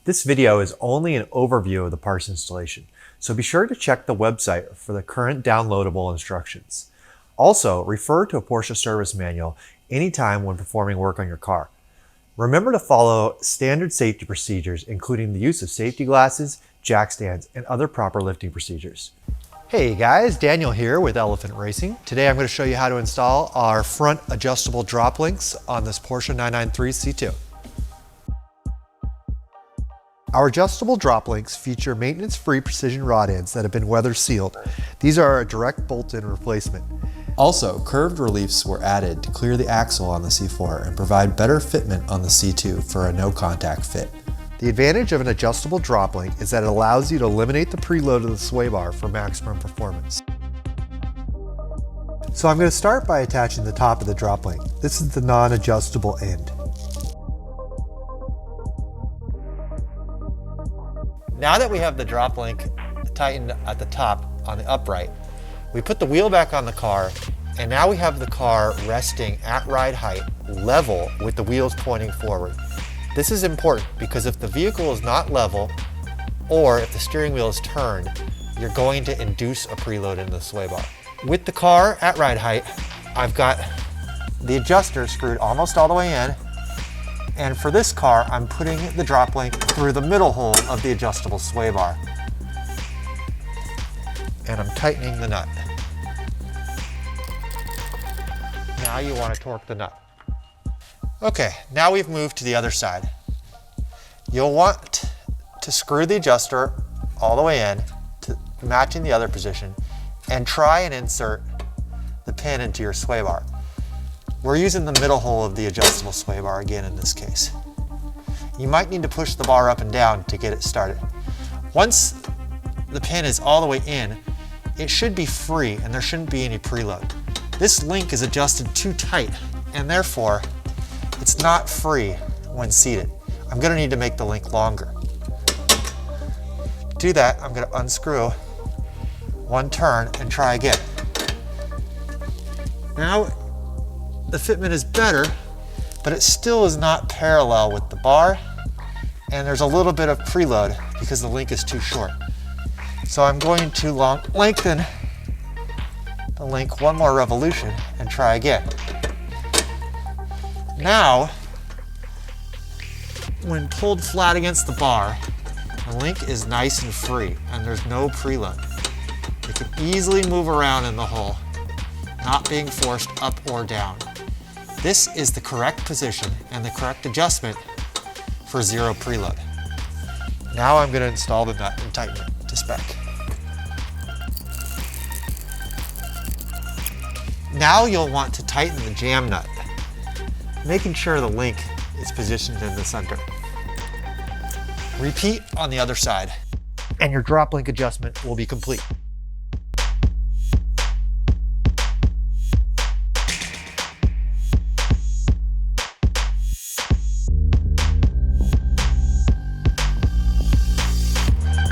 This video is only an overview of the parts installation, so be sure to check the website for the current downloadable instructions. Also, refer to a Porsche service manual anytime when performing work on your car. Remember to follow standard safety procedures, including the use of safety glasses, jack stands, and other proper lifting procedures. Hey guys, Daniel here with Elephant Racing. Today I'm going to show you how to install our front adjustable drop links on this Porsche 993 C2. Our adjustable drop links feature maintenance-free precision rod ends that have been weather sealed. These are a direct bolt-in replacement. Also, curved reliefs were added to clear the axle on the C4 and provide better fitment on the C2 for a no-contact fit. The advantage of an adjustable drop link is that it allows you to eliminate the preload of the sway bar for maximum performance. So I'm going to start by attaching the top of the drop link. This is the non-adjustable end. Now that we have the drop link tightened at the top on the upright, we put the wheel back on the car, and now we have the car resting at ride height, level with the wheels pointing forward. This is important because if the vehicle is not level, or if the steering wheel is turned, you're going to induce a preload into the sway bar. With the car at ride height, I've got the adjuster screwed almost all the way in, and for this car, I'm putting the drop link through the middle hole of the adjustable sway bar. And I'm tightening the nut. Now you want to torque the nut. Okay, now we've moved to the other side. You'll want to screw the adjuster all the way in, matching the other position, and try and insert the pin into your sway bar. We're using the middle hole of the adjustable sway bar again in this case. You might need to push the bar up and down to get it started. Once the pin is all the way in, it should be free and there shouldn't be any preload. This link is adjusted too tight and therefore it's not free when seated. I'm going to need to make the link longer. To do that, I'm going to unscrew one turn and try again. Now the fitment is better, but it still is not parallel with the bar, and there's a little bit of preload because the link is too short. So I'm going to lengthen the link one more revolution and try again. Now, when pulled flat against the bar, the link is nice and free and there's no preload. It can easily move around in the hole, not being forced up or down. This is the correct position and the correct adjustment for zero preload. Now I'm going to install the nut and tighten it to spec. Now you'll want to tighten the jam nut, making sure the link is positioned in the center. Repeat on the other side, and your drop link adjustment will be complete.